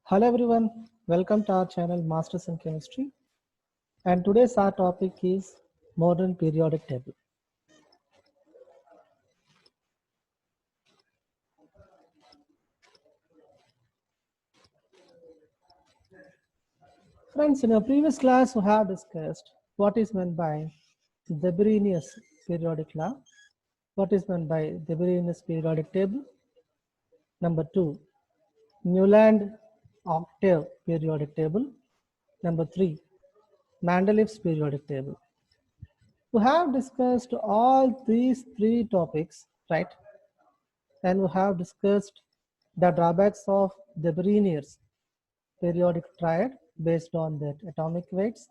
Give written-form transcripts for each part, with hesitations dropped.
Hello everyone, welcome to our channel Masters in Chemistry, and today's our topic is modern periodic table. Friends, in our previous class we have discussed what is meant by the Arrhenius periodic law, what is meant by the Arrhenius periodic table. Number 2, Newland octave periodic table. Number 3, Mendeleev's periodic table. We have discussed all these three topics, right? And we have discussed the drawbacks of the Arrhenius periodic triad based on their atomic weights,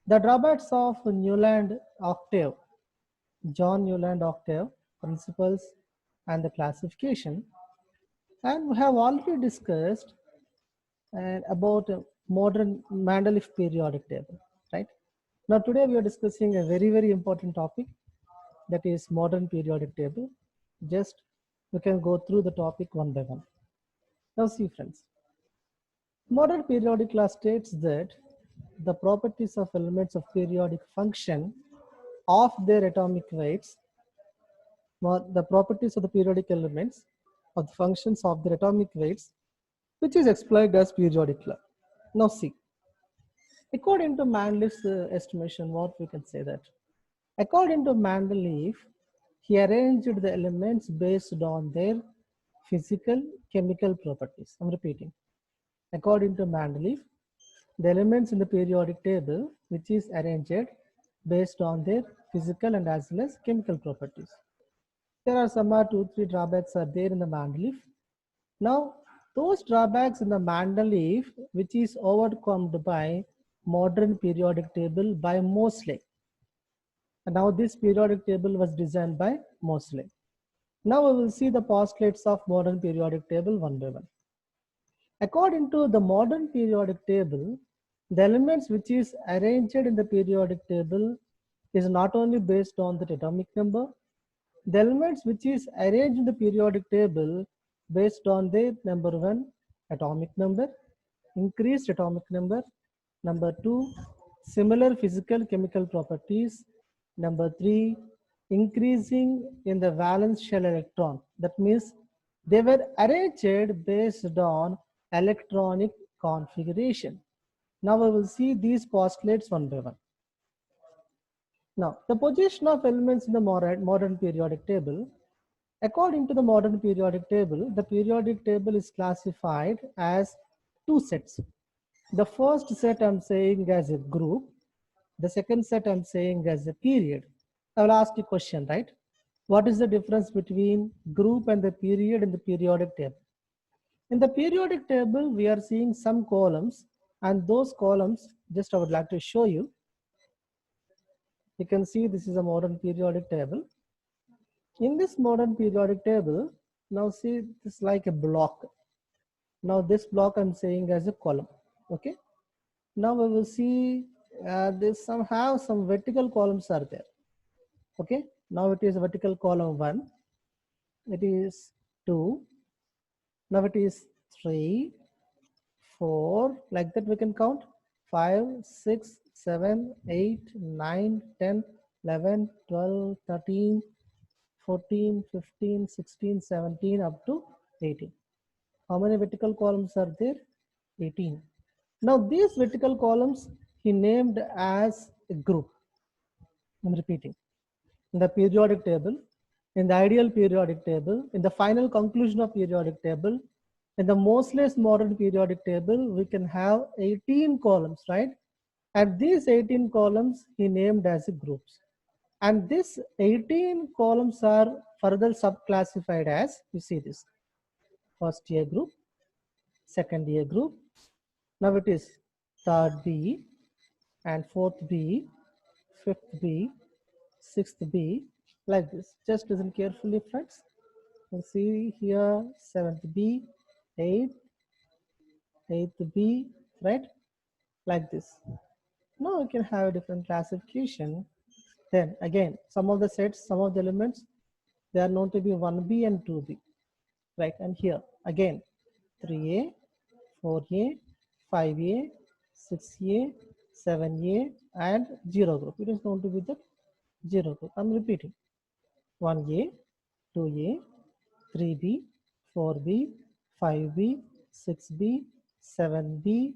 the drawbacks of Newland octave, John Newland octave principles and the classification, and we have already discussed about modern Mendeleev periodic table, right? Now today we are discussing a very important topic, that is modern periodic table. Just we can go through the topic one by one. Now see friends, modern periodic law states that the properties of elements of periodic function of their atomic weights, the properties of the periodic elements of the functions of their atomic weights, which is explained as periodic law. Now see, according to Mendeleev's estimation, what we can say that, according to Mendeleev, he arranged the elements based on their physical chemical properties. I'm repeating. According to Mendeleev, the elements in the periodic table, which is arranged based on their physical and as well as chemical properties. There are some 2-3 drawbacks are there in the Mendeleev. Now, those drawbacks in the Mendeleev, which is overcome by modern periodic table by Moseley. And now this periodic table was designed by Moseley. Now we will see the postulates of modern periodic table one by one. According to the modern periodic table, the elements which is arranged in the periodic table is not only based on the atomic number, the elements which is arranged in the periodic table based on the number 1 atomic number, increased atomic number, number 2 similar physical chemical properties, number 3 increasing in the valence shell electron. That means they were arranged based on electronic configuration. Now we will see these postulates one by one. Now, the position of elements in the modern periodic table. According to the modern periodic table, the periodic table is classified as 2 sets. The first set I'm saying as a group. The second set I'm saying as a period. I will ask you a question, right? What is the difference between group and the period in the periodic table? In the periodic table, we are seeing some columns, and those columns, just I would like to show you. You can see this is a modern periodic table. In this modern periodic table, now see this is like a block. Now this block I'm saying as a column. Okay. Now we will see this somehow some vertical columns are there. Okay. Now it is vertical column 1. It is 2. Now it is 3, 4, like that we can count 5, 6, 7, 8, 9, 10, 11, 12, 13, 14, 15, 16, 17 up to 18. How many vertical columns are there? 18. Now these vertical columns he named as a group. I'm repeating. In the periodic table, in the ideal periodic table, in the final conclusion of periodic table, in the Moseley's modern periodic table, we can have 18 columns, right? And these 18 columns he named as groups. And these 18 columns are further subclassified as, you see this, first A group, second A group. Now it is third B and fourth B, fifth B, sixth B, like this. Just listen carefully, friends. You see here, seventh B, eighth B, right? Like this. Now you can have a different classification. Then again, some of the sets, some of the elements, they are known to be 1B and 2B, right? And here again, 3A, 4A, 5A, 6A, 7A, and 0 group. It is known to be the 0 group. I'm repeating. 1A, 2A, 3B, 4B, 5B, 6B, 7B.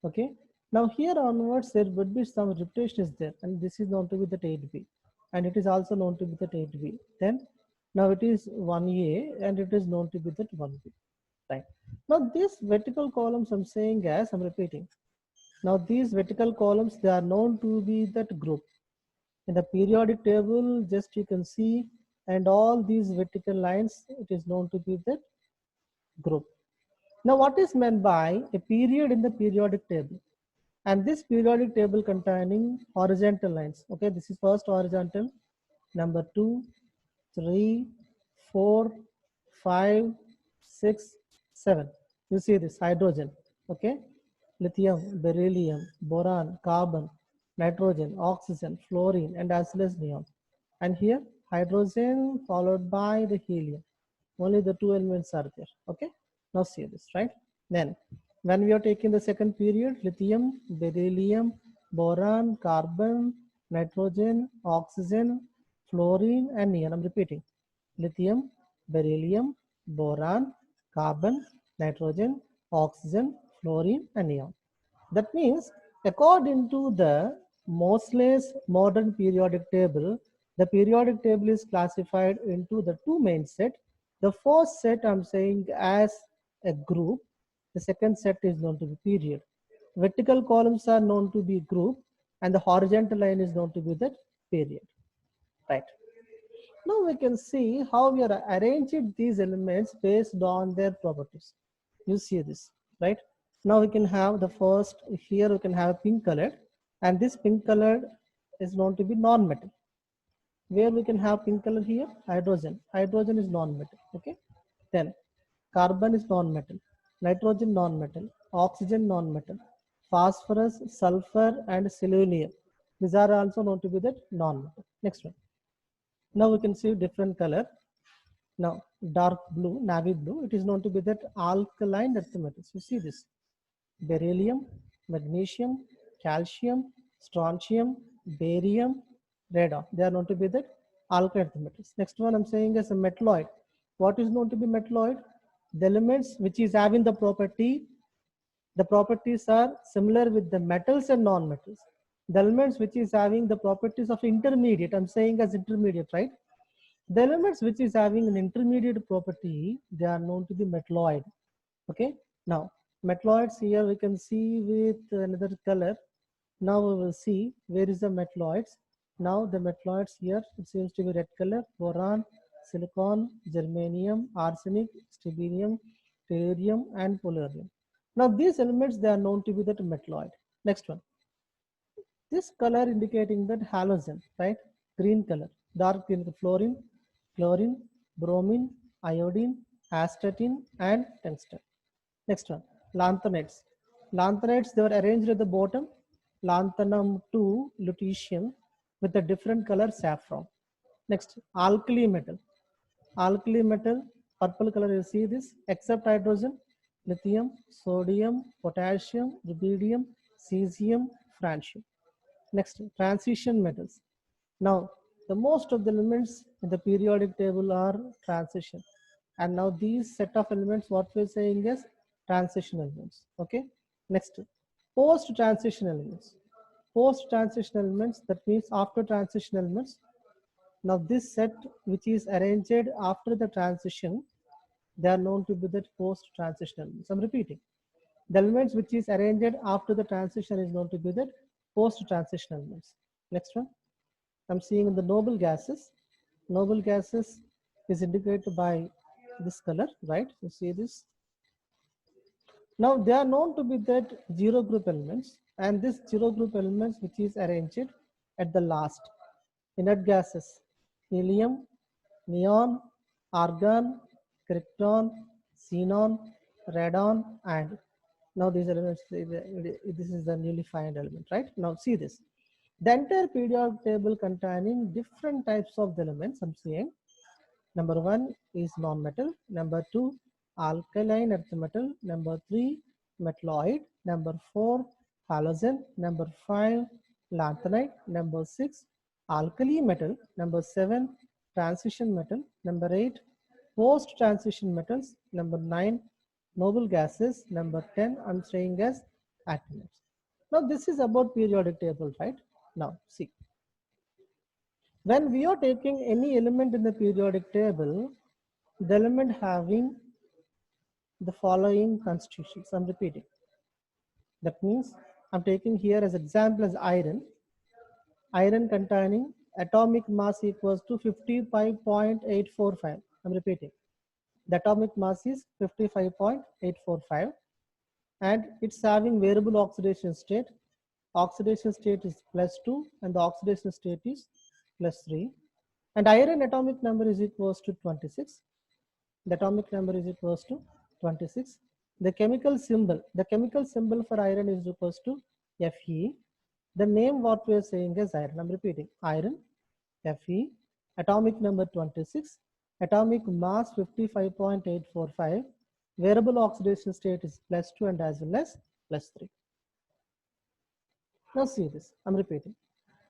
Okay. Now here onwards there would be some repetition is there, and this is known to be the 8B, and it is also known to be the 8B. Then now it is 1A and it is known to be that 1B. Right. Now these vertical columns I'm saying as I'm repeating. Now these vertical columns, they are known to be that group. In the periodic table, just you can see, and all these vertical lines, it is known to be that group. Now what is meant by a period in the periodic table? And this periodic table containing horizontal lines. Okay, this is first horizontal, number 2, 3, 4, 5, 6, 7. You see this hydrogen, okay, lithium, beryllium, boron, carbon, nitrogen, oxygen, fluorine, and as well as neon. And here hydrogen followed by the helium. Only the two elements are there. Okay, now see this, right? Then when we are taking the second period, lithium, beryllium, boron, carbon, nitrogen, oxygen, fluorine, and neon. I'm repeating. Lithium, beryllium, boron, carbon, nitrogen, oxygen, fluorine, and neon. That means, according to the Moseley's modern periodic table, the periodic table is classified into the two main set. The first set I'm saying as a group. The second set is known to be period. Vertical columns are known to be group, and the horizontal line is known to be the period. Right. Now we can see how we are arranging these elements based on their properties. You see this, right? Now we can have the first, here we can have pink colored, and this pink colored is known to be non-metal. Where we can have pink color here? Hydrogen. Hydrogen is non-metal, okay? Then carbon is non-metal, nitrogen non-metal, oxygen non-metal, phosphorus, sulfur, and selenium. These are also known to be that non-metal. Next one. Now we can see different color. Now dark blue, navy blue, it is known to be that alkaline earth metals. You see this, beryllium, magnesium, calcium, strontium, barium, radon. They are known to be the alkaline earth metals. Next one I'm saying is a metalloid. What is known to be metalloid? The elements which is having the properties are similar with the metals and non-metals. The elements which is having the properties of intermediate, I'm saying as intermediate, right? The elements which is having an intermediate property, they are known to be metalloid. Okay. Now, metalloids here we can see with another color. Now we will see where is the metalloids. Now the metalloids here, it seems to be red color: boron, silicon, germanium, arsenic, strontium, tellurium, and polonium. Now these elements, they are known to be that metalloid. Next one. This color indicating that halogen, right? Green color, dark green, fluorine, chlorine, bromine, iodine, astatine, and tungsten. Next one, lanthanides. Lanthanides, they were arranged at the bottom. Lanthanum 2 lutetium with a different color saffron. Next, alkali metal. Alkali metal, purple color, you see this, except hydrogen, lithium, sodium, potassium, rubidium, cesium, francium. Next, transition metals. Now, the most of the elements in the periodic table are transition. And now these set of elements, what we're saying is transition elements. Okay. Next, post-transition elements. Post-transition elements, that means after transition elements. Now this set which is arranged after the transition, they are known to be the post-transition elements. I'm repeating. The elements which is arranged after the transition is known to be the post-transition elements. Next one. I'm seeing in the noble gases. Noble gases is indicated by this color, right? You see this. Now they are known to be that zero group elements, and this zero group elements which is arranged at the last. Inert gases: helium, neon, argon, krypton, xenon, radon, and now these elements, this is the newly found element, right? Now see this. The entire periodic table containing different types of the elements I'm seeing. Number 1 is non-metal. Number 2, alkaline earth metal. Number 3, metalloid. Number 4, halogen. Number 5, lanthanide. Number 6, alkali metal. Number 7, transition metal. Number 8, post transition metals. Number 9, noble gases. Number 10, I'm saying as actinides. Now this is about periodic table, right? Now see, when we are taking any element in the periodic table, the element having the following constitutions. I'm repeating. That means I'm taking here as example as iron. Iron containing atomic mass equals to 55.845. I'm repeating. The atomic mass is 55.845 and it's having variable oxidation state. Oxidation state is +2 and the oxidation state is +3. And iron atomic number is equals to 26. The atomic number is equals to 26. The chemical symbol for iron is equals to Fe. The name what we are saying is iron. I'm repeating, iron, Fe, atomic number 26, atomic mass 55.845, variable oxidation state is +2 and as well as +3. Now see this, I'm repeating.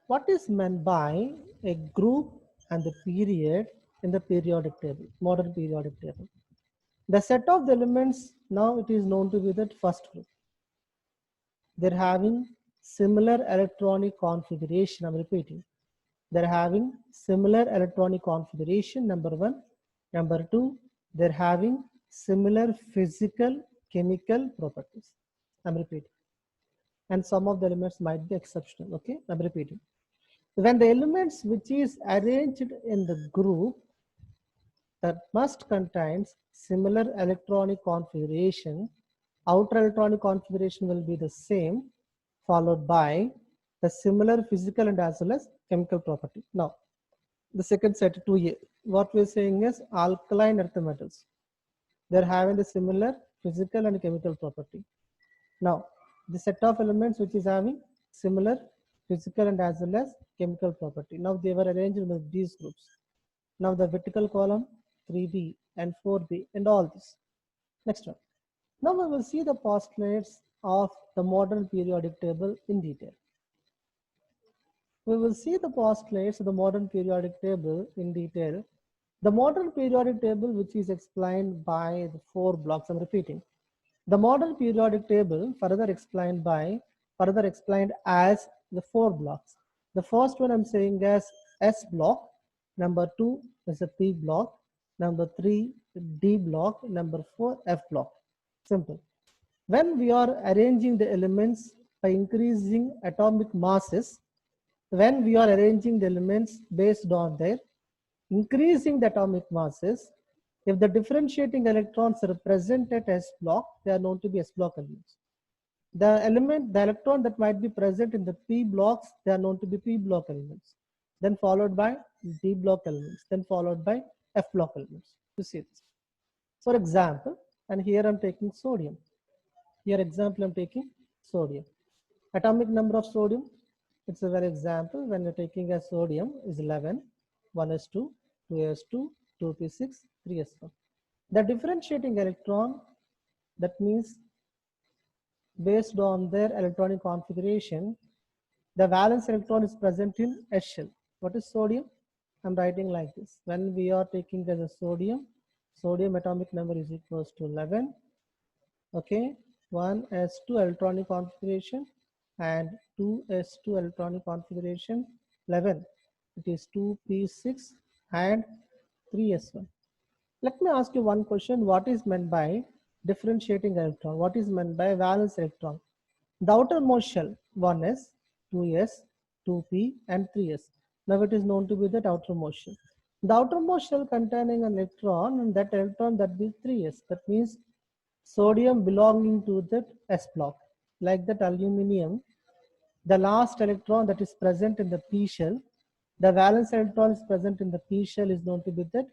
What is meant by a group and the period in the periodic table, modern periodic table? The set of the elements, now it is known to be that first group. They're having similar electronic configuration. I'm repeating. They're having similar electronic configuration, number 1. Number 2, they're having similar physical, chemical properties. I'm repeating. And some of the elements might be exceptional. Okay, I'm repeating. When the elements which is arranged in the group that must contains similar electronic configuration, outer electronic configuration will be the same, followed by the similar physical and as well as chemical property. Now, the second set 2A, what we're saying is alkaline earth metals. They're having the similar physical and chemical property. Now, the set of elements which is having similar physical and as well as chemical property. Now they were arranged in these groups. Now the vertical column 3B and 4B and all this. Next one. Now we will see the postulates of the modern periodic table in detail. We will see the postulates of the modern periodic table in detail. The modern periodic table, which is explained by the 4 blocks, I'm repeating. The modern periodic table further explained as the 4 blocks. The first one I'm saying as S block, number 2 is a P block, number 3 D block, number 4 F block. Simple. When we are arranging the elements by increasing atomic masses, when we are arranging the elements based on their increasing the atomic masses, if the differentiating electrons are present at S block, they are known to be S block elements. The electron that might be present in the P blocks, they are known to be P block elements. Then followed by D block elements, then followed by F block elements. You see this. For example, and here I'm taking sodium. Here example I'm taking sodium. Atomic number of sodium, it's a very example when you're taking a sodium is 11, 1s2, 2s2, 2p6, 3s1. The differentiating electron, that means based on their electronic configuration, the valence electron is present in S shell. What is sodium? I'm writing like this. When we are taking as a sodium atomic number is equals to 11. Okay, 1s2 electronic configuration and 2s2 electronic configuration 11. It is 2p6 and 3s1. Let me ask you one question. What is meant by differentiating electron? What is meant by valence electron? The outermost shell, 1s, 2s, 2p and 3s. Now it is known to be that outermost shell. The outermost shell containing an electron, and that electron that be 3s. That means sodium belonging to that S block. Like that aluminum, the last electron that is present in the P shell, the valence electron is present in the P shell is known to be that.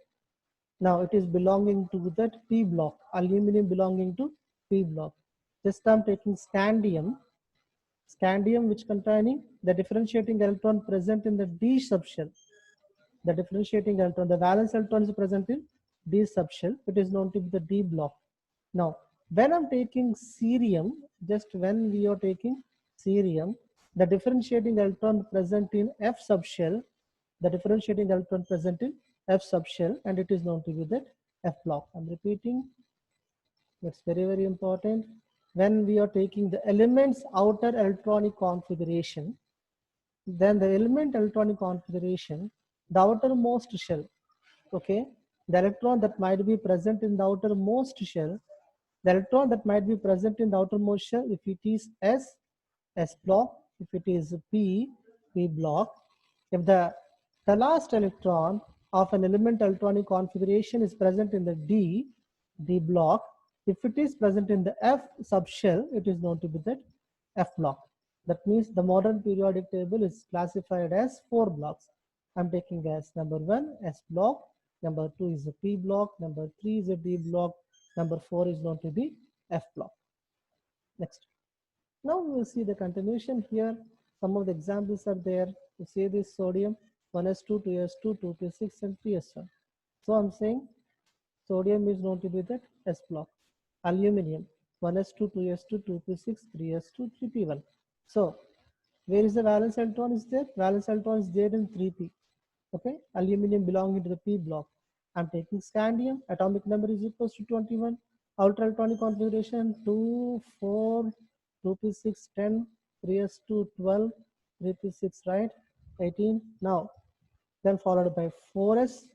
Now it is belonging to that P block, aluminum belonging to P block. This time taking scandium which containing the differentiating electron present in the D subshell. The differentiating electron, the valence electron is present in D subshell. It is known to be the D block. Now When I'm taking cerium, just when we are taking cerium, the differentiating electron present in F subshell, the differentiating electron present in F subshell, and it is known to be that F block. I'm repeating, that's very, very important. When we are taking the element's outer electronic configuration, then the element electronic configuration, the outermost shell, okay, the electron that might be present in the outermost shell, the electron that might be present in the outermost shell, if it is S, S block, if it is P, P block, if the last electron of an element electronic configuration is present in the D, D block, if it is present in the F subshell, it is known to be that F block. That means the modern periodic table is classified as 4 blocks. I'm taking as number 1, S block, number 2 is a P block, number 3 is a D block, number 4 is known to be F block. Next. Now we will see the continuation here. Some of the examples are there. You see this sodium 1s2, 2s2, 2p6, and 3s1. So I'm saying sodium is known to be that S block. Aluminium 1s2, 2s2, 2p6, 3s2, 3p1. So where is the valence electron is there? Valence electron is there in 3p. Okay, aluminium belonging to the P block. I'm taking scandium, atomic number is equals to 21. Outer electronic configuration 2, 4, 2p6, 10, 3s2, 12, 3p6, right? 18. Now, then followed by 4s.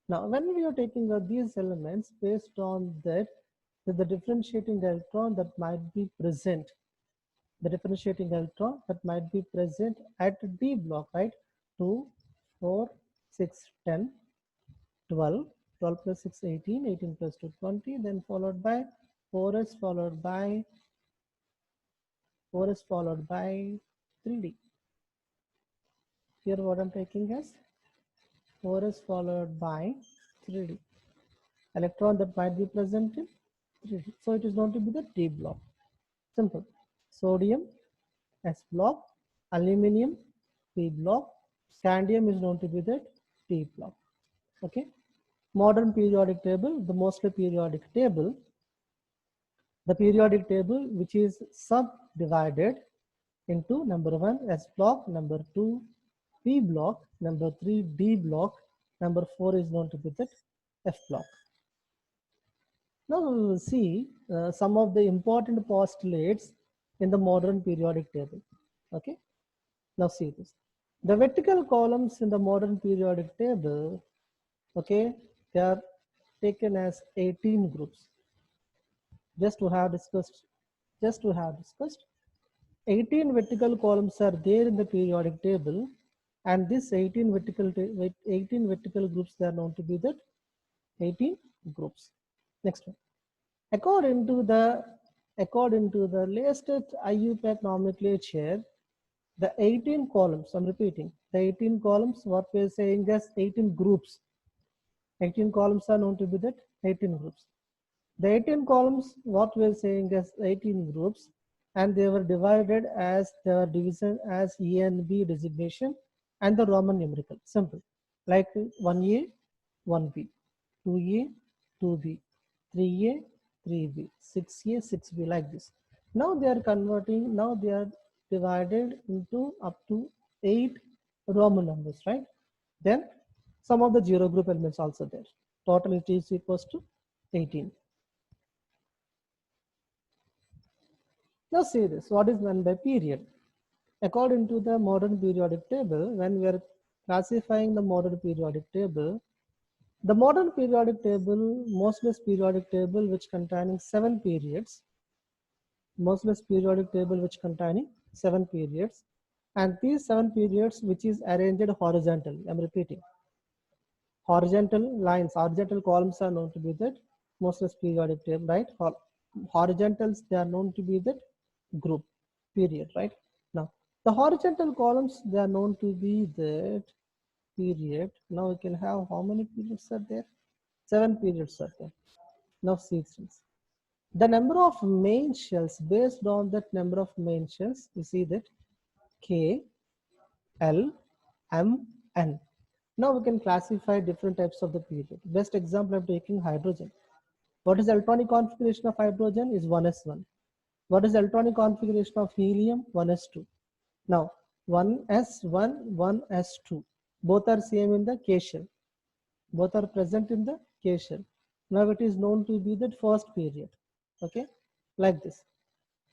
Now, when we are taking these elements based on that, the differentiating electron that might be present, the differentiating electron that might be present at D block, right? 2, 4, 6, 10, 12, 12 plus 6, 18, 18 plus 2, 20, then followed by 4s followed by 4s followed by 3D. Here what I'm taking is 4s followed by 3D. Electron that might be present in 3D. So it is known to be the D block. Simple. Sodium, S block, aluminium, P block, scandium is known to be the T block. Okay. Modern periodic table, the mostly periodic table, the periodic table which is subdivided into number 1 S block, number 2 P block, number 3 D block, number 4 is known to be the F block. Now we will see some of the important postulates in the modern periodic table. Okay, now see this. The vertical columns in the modern periodic table, okay, they are taken as 18 groups. Just to have discussed, 18 vertical columns are there in the periodic table, and this 18 vertical groups, they are known to be the 18 groups. Next one. According to the latest IUPAC nomenclature, the 18 columns, I'm repeating, the 18 columns, what we are saying as 18 groups. 18 columns are known to be that 18 groups. The 18 columns, what we are saying as 18 groups, and they were divided as the division as A and B designation and the Roman numerical. Simple. Like 1A, 1B, 2A, 2B, 3A, 3B, 6A, 6B, like this. Now they are converting, now they are divided into up to 8 Roman numbers, right? Then some of the zero group elements also there. Total it is equals to 18. Now see this, what is meant by period? According to the modern periodic table, when we are classifying the modern periodic table, the modern periodic table, Moseley's periodic table, which containing 7 periods, Moseley's periodic table which containing 7 periods, and these 7 periods which is arranged horizontal. I'm repeating, horizontal lines, horizontal columns are known to be that Moseley's periodic table, right? Horizontals, they are known to be that group period, right? Now the horizontal columns, they are known to be that period. Now we can have how many periods are there? 7 periods are there. Now see this. The number of main shells, based on that number of main shells, you see that K, L, M, N. Now we can classify different types of the period. Best example I'm taking hydrogen. What is the electronic configuration of hydrogen? Is 1s1. What is the electronic configuration of helium? 1s2. Now 1s1, 1s2, both are same in the K shell. Both are present in the K shell. Now it is known to be the first period. Okay, like this.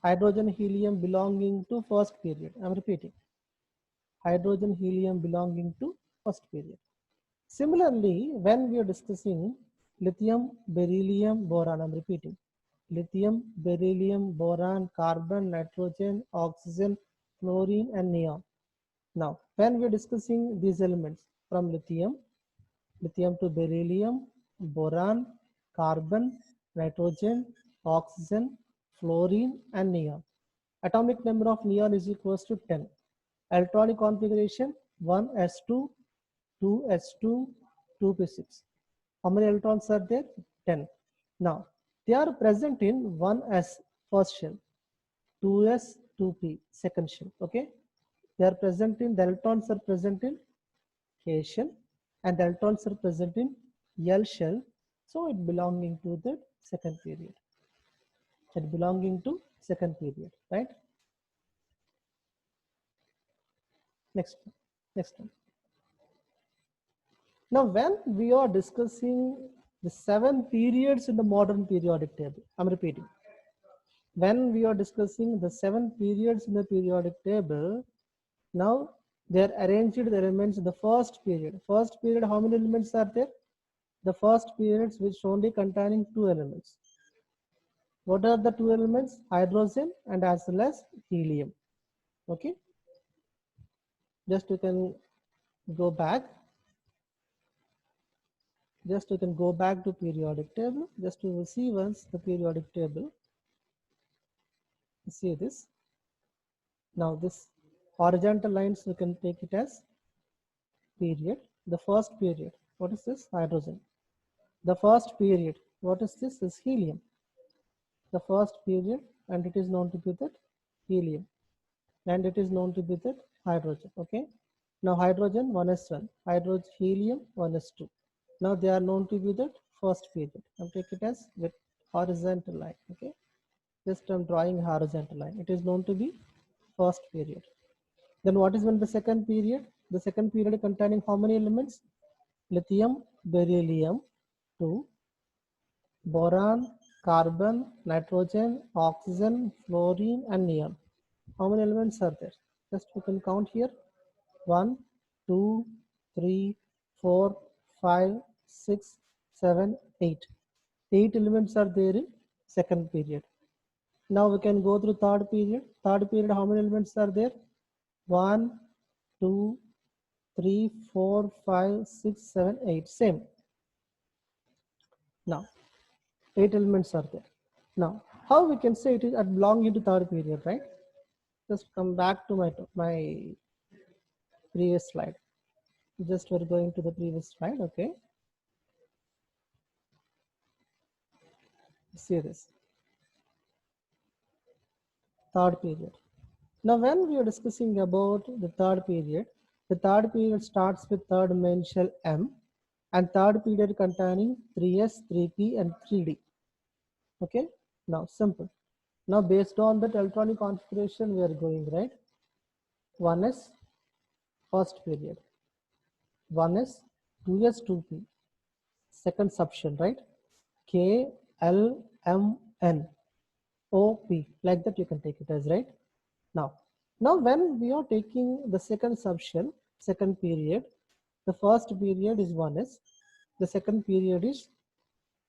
Hydrogen, helium belonging to first period. I'm repeating. Hydrogen, helium belonging to first period. Similarly, when we are discussing lithium, beryllium, boron, I'm repeating. Lithium, beryllium, boron, carbon, nitrogen, oxygen, fluorine, and neon. Now, when we are discussing these elements from lithium to beryllium, boron, carbon, nitrogen, oxygen, fluorine, and neon. Atomic number of neon is equals to 10. Electronic configuration 1s2, 2s2, 2p6. How many electrons are there? 10. Now, they are present in 1s first shell, 2s, 2p second shell. Okay, they are present in, the electrons are present in K shell, and the electrons are present in L shell. So it belonging to the second period. It belonging to second period, right? Next one. Now, when we are discussing the 7 periods in the modern periodic table, I'm repeating. When we are discussing the 7 periods in the periodic table, now they are arranged the elements in the first period. First period, how many elements are there? The first periods which only containing 2 elements. What are the 2 elements? Hydrogen and as well as helium. Okay. Just you can go back. Just you can go back to periodic table. Just to see once the periodic table. See this. Now this horizontal lines we can take it as period. The first period. What is this? Hydrogen. The first period. What is this? Is helium. The first period, and it is known to be that helium, and it is known to be that hydrogen. Okay. Now hydrogen 1s1, hydrogen helium 1s2. Now they are known to be that first period. I'll take it as with horizontal line. Okay. Just I'm drawing a horizontal line. It is known to be first period. Then what is when the second period? The second period containing how many elements? Lithium, beryllium, 2, boron, carbon, nitrogen, oxygen, fluorine, and neon. How many elements are there? Just we can count here. 1, 2, 3, 4, 5, 6, 7, 8. 8 elements are there in second period. Now we can go through third period. Third period, how many elements are there? 1, 2, 3, 4, 5, 6, 7, 8. Same. Now 8 elements are there. Now how we can say it is belonging to third period, right? Just come back to my previous slide. Just we're going to the previous slide. Okay, see this third period. Now when we are discussing about the third period starts with third main shell M, and third period containing 3s, 3p, and 3d. Okay, now simple. Now based on that electronic configuration we are going, right? 1s first period, 1s, 2s, 2p second subshell, right? K, L, M, N, O, P, like that you can take it as, right? Now when we are taking the second subshell, second period, the first period is 1s, the second period is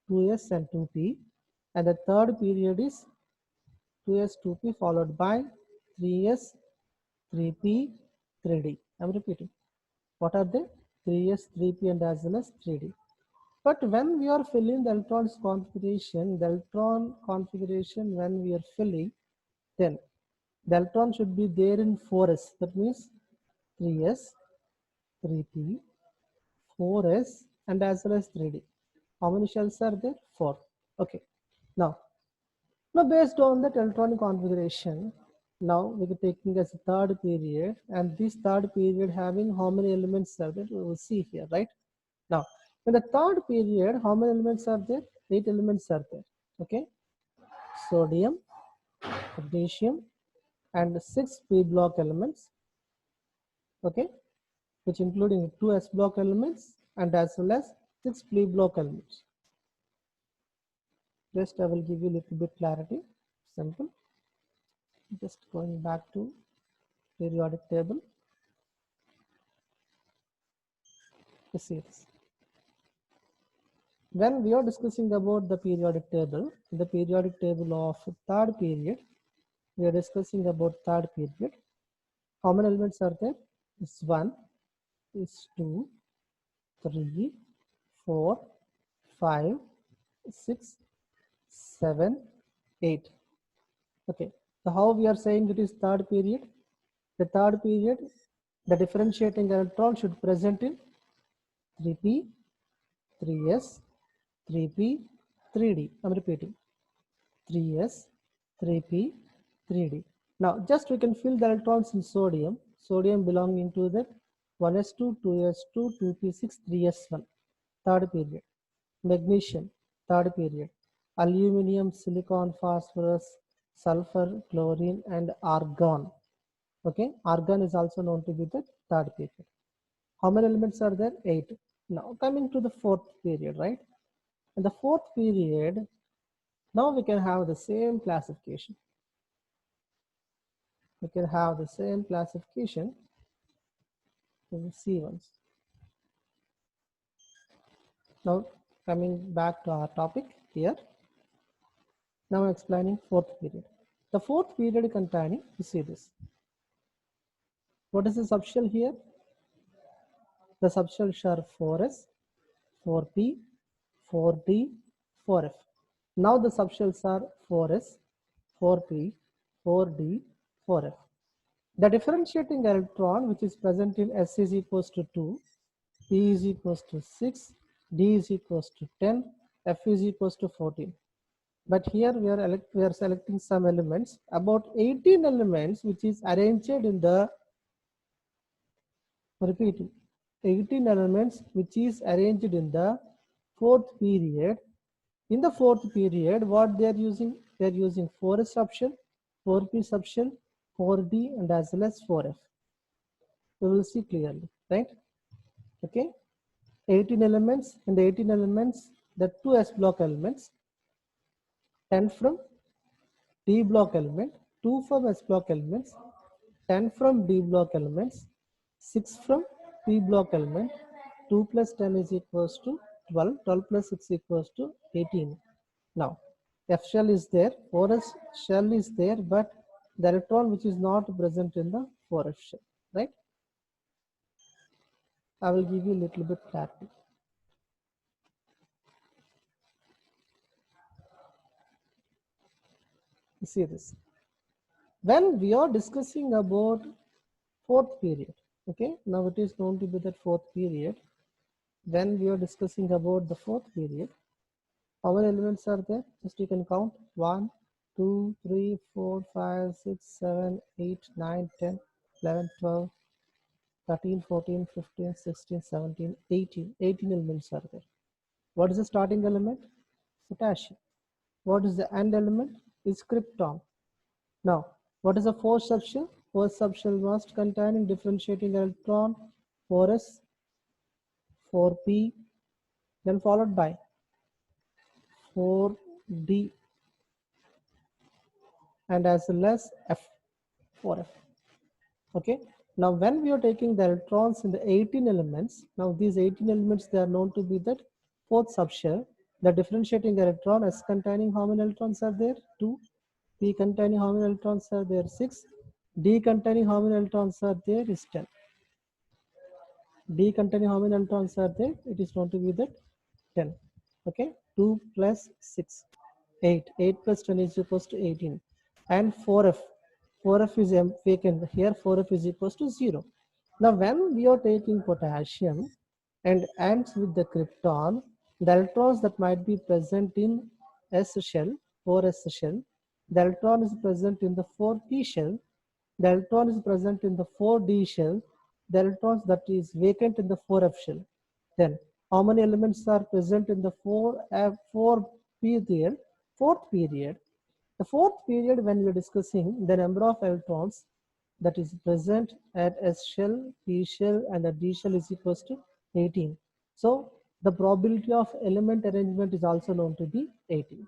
2s and 2p, and the third period is 2s, 2p followed by 3s, 3p, 3d. I'm repeating. What are they? 3s, 3p, and as well as 3d. But when we are filling the electrons configuration, the electron configuration when we are filling, then the electron should be there in 4s. That means 3s, 3p, 4s, and as well as 3d. How many shells are there? 4. Okay. Now based on that electronic configuration, now we are taking as a third period, and this third period having how many elements are there? We will see here, right? Now in the third period, how many elements are there? 8 elements are there. Okay, sodium, potassium, and 6 p block elements. Okay, which including 2 s block elements and as well as 6 p block elements. Just I will give you a little bit clarity. Simple. Just going back to periodic table. You see this. When we are discussing about the periodic table of third period, we are discussing about third period. How many elements are there? Is 1, is 2, 3, 4, 5, 6, 7, 8. Okay. So how we are saying it is third period? The third period, the differentiating electron should present in 3p, 3s, 3p, 3d. I'm repeating. 3s, 3p, 3d. Now just we can fill the electrons in sodium. Sodium belonging to that 1s2, 2s2, 2p6, 3s1. Third period. Magnesium, third period. Aluminium, silicon, phosphorus, sulfur, chlorine, and argon. Okay, argon is also known to be the third period. How many elements are there? 8. Now coming to the fourth period, right? In the fourth period, now we can have the same classification. We can have the same classification. We will see once. Now coming back to our topic here. Now I'm explaining fourth period. The fourth period containing, you see this. What is the subshell here? The subshells are 4s, 4p, 4d, 4f. Now the subshells are 4s, 4p, 4d, 4f. The differentiating electron which is present in S is equals to 2, P is equals to 6, D is equals to 10, F is equals to 14. But here we are selecting some elements, about 18 elements which is arranged in the, repeating, 18 elements which is arranged in the fourth period. In the fourth period, what they are using? They are using 4s subshell, 4p subshell, 4d, and as well as 4f. We will see clearly, right? Okay, 18 elements. In the 18 elements, the 2 s block elements, 10 from d block element, 2 from s block elements, 10 from d block elements, 6 from p block element. 2 plus 10 is equals to 12, 12 plus 6 equals to 18. Now F shell is there, 4s shell is there, but the electron which is not present in the 4f shell, right? I will give you a little bit clarity. You see this. When we are discussing about fourth period, okay, now it is known to be that fourth period. When we are discussing about the fourth period, how many elements are there? Just you can count. 1, 2, 3, 4, 5, 6, 7, 8, 9, 10, 11, 12, 13, 14, 15, 16, 17, 18. 18 elements are there. What is the starting element? Potassium. What is the end element? Is krypton. Now, what is the fourth subshell? Fourth subshell must containing differentiating electron 4s, 4p, then followed by 4d, and as well as f, 4f. Okay. Now, when we are taking the electrons in the 18 elements, now these 18 elements, they are known to be that fourth subshell. The differentiating electron, S containing how many electrons are there? 2. P containing how many electrons are there? 6. D containing how many electrons are there? Is 10. D containing how many electrons are there? It is known to be that 10. Okay. 2 plus 6, 8. 8 plus 10 is equals to 18. And 4f. 4f is vacant. Here 4f is equals to 0. Now when we are taking potassium and ends with the krypton, the electrons that might be present in S shell, 4s shell, the electron is present in the 4p shell, the electron is present in the 4d shell, the electrons that is vacant in the 4f shell. Then how many elements are present in the 4 period, fourth period. The fourth period, when we are discussing the number of electrons that is present at S shell, P shell, and the D shell is equals to 18. So the probability of element arrangement is also known to be 18.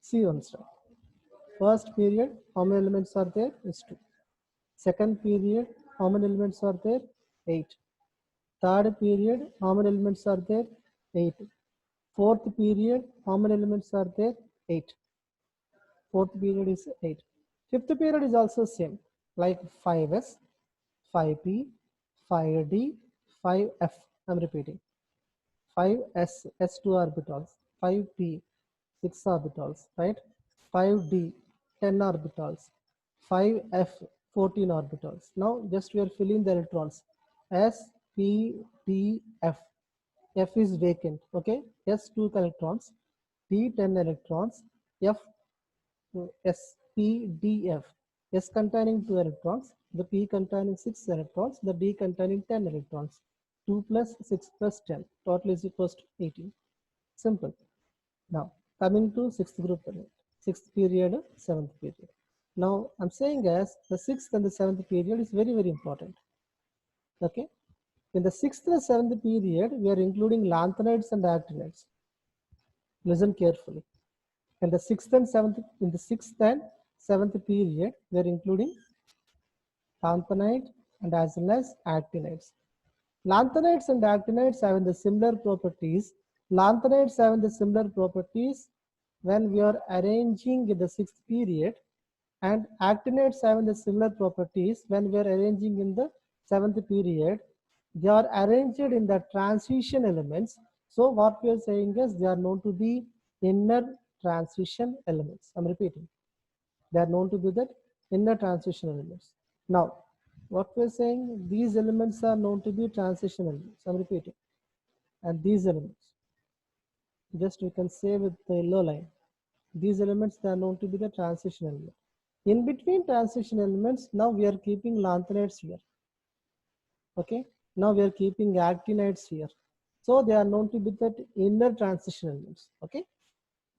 See one step. First period, how many elements are there? Is 2. Second period, how many elements are there? 8. Third period, how many elements are there? 8. Fourth period, how many elements are there? 8. Fourth period is 8. Fifth period is also same, like 5s, 5p, 5d, 5f. I'm repeating. 5s, s2 orbitals, 5p, 6 orbitals, right? 5d, 10 orbitals, 5f, 14 orbitals. Now just we are filling the electrons. S, p, d, f. F is vacant, okay? S 2 electrons, P 10 electrons, F S P D F. S containing 2 electrons, the P containing 6 electrons, the D containing 10 electrons. 2 plus 6 plus 10, total is equals to 18. Simple. Now coming to sixth group, sixth period, seventh period. Now I'm saying as the sixth and the seventh period is very, very important. Okay. In the sixth and seventh period, we are including lanthanides and actinides. Listen carefully. In the sixth and seventh period, we are including lanthanide and as well as actinides. Lanthanides and actinides have the similar properties. Lanthanides have the similar properties when we are arranging in the sixth period, and actinides have the similar properties when we are arranging in the seventh period. They are arranged in the transition elements. So what we are saying is they are known to be inner transition elements. I'm repeating. They are known to be that inner transition elements. Now, what we're saying, these elements are known to be transition elements. I'm repeating. And these elements, just we can say with the yellow line, these elements, they are known to be the transition element. In between transition elements, now we are keeping lanthanides here. Okay. Now we are keeping actinides here. So they are known to be that inner transition elements. Okay.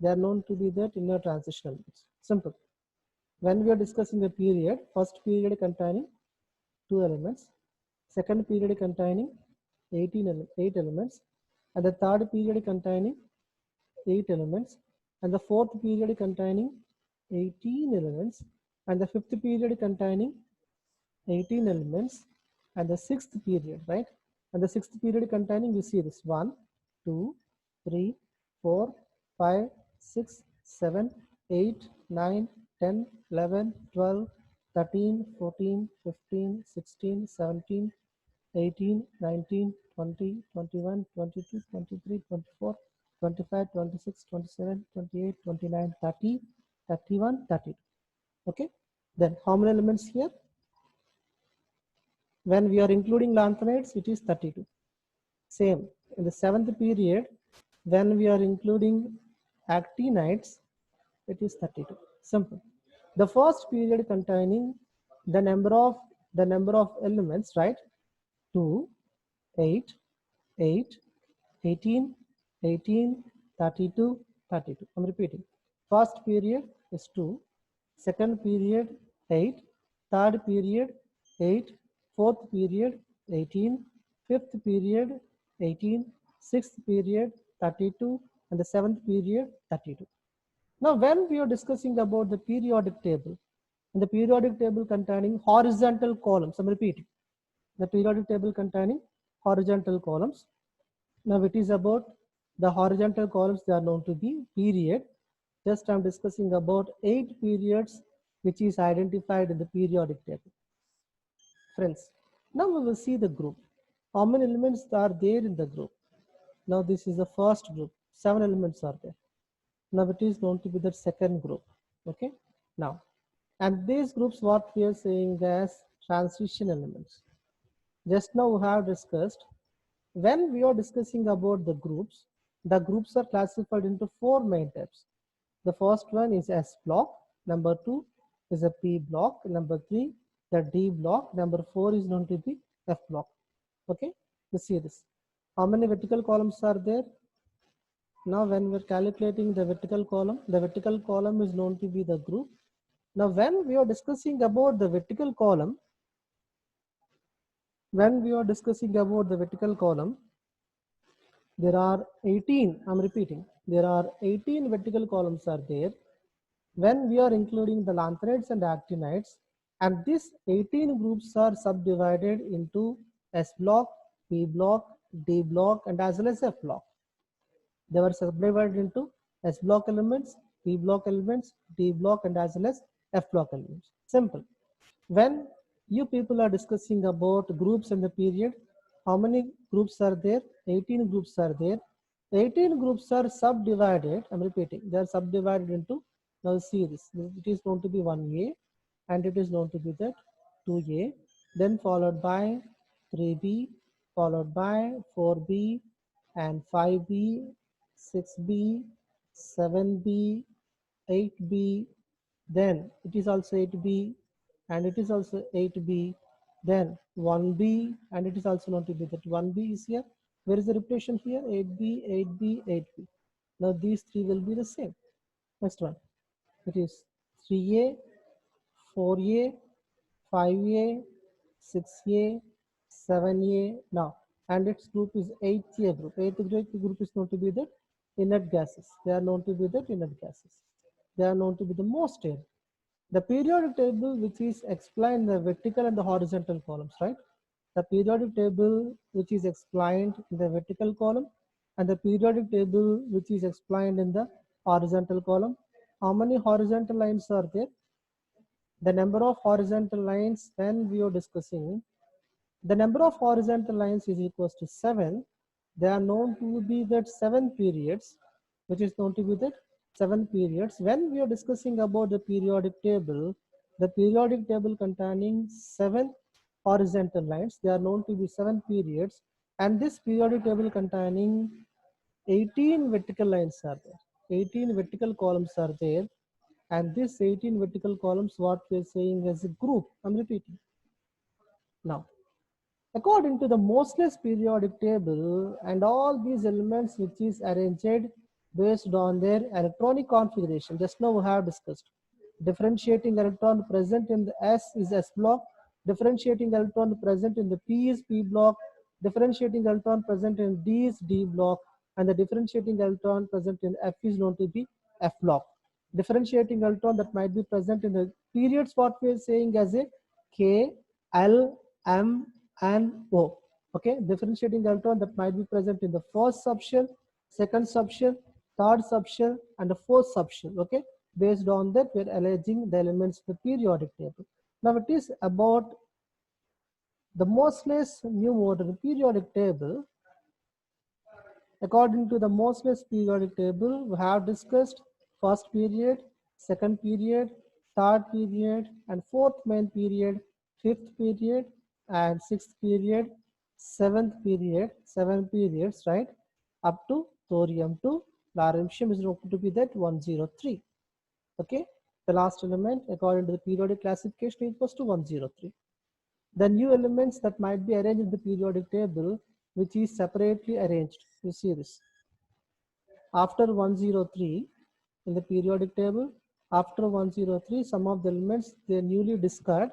They are known to be that inner transition elements. Simple. When we are discussing the period, first period containing 2 elements, second period containing 8 elements, and the third period containing 8 elements, and the fourth period containing 18 elements, and the fifth period containing 18 elements, and the sixth period, right? And the sixth period containing, you see this 1, 2, 3, 4, 5, 6, 7, 8, 9, 10, 11, 12, 13, 14, 15, 16, 17, 18, 19, 20, 21, 22, 23, 24, 25, 26, 27, 28, 29, 30, 31, 32. Okay. Then how many elements here? When we are including lanthanides, it is 32. Same in the seventh period, when we are including actinides, it is 32. Simple. The first period containing the number of elements, right? 2, 8, 8, 18, 18, 32, 32. I'm repeating. First period is 2, second period 8, third period 8, fourth period 18, fifth period 18, sixth period 32, and the seventh period 32. Now when we are discussing about the periodic table, in the periodic table containing horizontal columns, I'm repeating, the periodic table containing horizontal columns. Now it is about the horizontal columns, they are known to be period. Just I'm discussing about 8 periods which is identified in the periodic table. Friends, now we will see the group. How many elements are there in the group? Now this is the first group, 7 elements are there. Now it is known to be the second group. Okay. Now, and these groups, what we are saying as transition elements. Just now we have discussed, when we are discussing about the groups are classified into 4 main types. The first one is S block, number 2 is a P block, number 3 the D block, number 4 is known to be F block. Okay, you see this. How many vertical columns are there? Now when we're calculating the vertical column is known to be the group. Now when we are discussing about the vertical column, there are 18, I'm repeating, there are 18 vertical columns are there when we are including the lanthanides and actinides, and these 18 groups are subdivided into S block, P block, D block, and as well as F block. They were subdivided into S block elements, P block elements, D block, and as well as F block elements. Simple. When you people are discussing about groups in the period, how many groups are there? 18 groups are there. 18 groups are subdivided, I'm repeating, they are subdivided into, now see this, it is known to be 1A and it is known to be that 2A, then followed by 3B, followed by 4B and 5B, 6B, 7B, 8B, then it is also 8B and it is also 8B, then 1B and it is also known to be that 1B is here. Where is the repetition here? 8B, 8B, 8B. Now these three will be the same. Next one, it is 3A, 4A, 5A, 6A, 7A now, and its group is 8A group. 8th group is known to be the inert gases. They are known to be the inert gases. They are known to be the most air. The periodic table which is explained in the vertical and the horizontal columns, right? The periodic table which is explained in the vertical column and the periodic table which is explained in the horizontal column. How many horizontal lines are there? The number of horizontal lines when we are discussing, the number of horizontal lines is equals to 7. They are known to be that 7 periods, which is known to be that 7 periods. When we are discussing about the periodic table containing 7 horizontal lines, they are known to be 7 periods, and this periodic table containing 18 vertical lines are there. 18 vertical columns are there, and this 18 vertical columns, what we are saying as a group. I'm repeating. Now, according to the Moseley's periodic table, and all these elements which is arranged based on their electronic configuration, just now we have discussed. Differentiating electron present in the S is S block, differentiating electron present in the P is P block, differentiating electron present in D is D block, and the differentiating electron present in F is known to be F block. Differentiating electron that might be present in the periods, what we are saying as a K, L, M, and O. Okay, differentiating electron that might be present in the first subshell, second subshell, third subshell, and the fourth subshell. Okay, based on that, we are arranging the elements in the periodic table. Now it is about the Moseley's new model periodic table. According to the Moseley's periodic table, we have discussed first period, second period, third period, and fourth main period, fifth period, and sixth period, seventh period, 7 periods, right? Up to thorium 2, lawrencium is known to be that 103. Okay, the last element according to the periodic classification equals to 103. The new elements that might be arranged in the periodic table, which is separately arranged. You see this. After 103 in the periodic table, after 103, some of the elements they newly discard.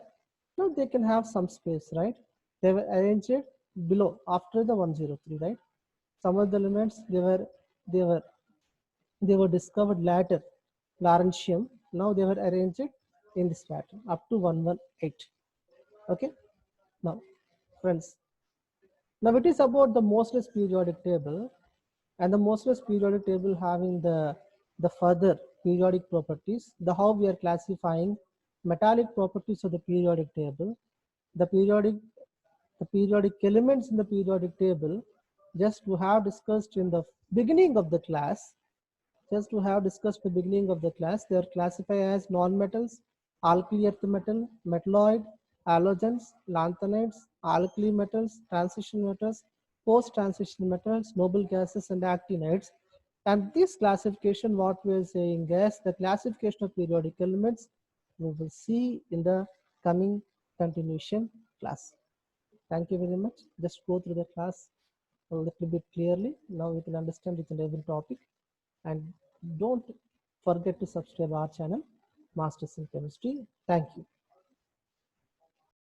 Now they can have some space, right? They were arranged below after the 103, right? Some of the elements they were discovered later, lawrencium. Now they were arranged in this pattern up to 118. Okay. Now, friends, now it is about the Moseley's periodic table, and the Moseley's periodic table having the further periodic properties, the how we are classifying metallic properties of the periodic table, the periodic elements in the periodic table, just to have discussed in the beginning of the class. Just to have discussed the beginning of the class, they are classified as non-metals, alkali earth metal, metalloid, halogens, lanthanides, alkali metals, transition metals, post-transition metals, noble gases, and actinides. And this classification, what we are saying is the classification of periodic elements, we will see in the coming continuation class. Thank you very much. Just go through the class a little bit clearly. Now you can understand each and every topic. And don't forget to subscribe our channel, Masters in Chemistry. Thank you.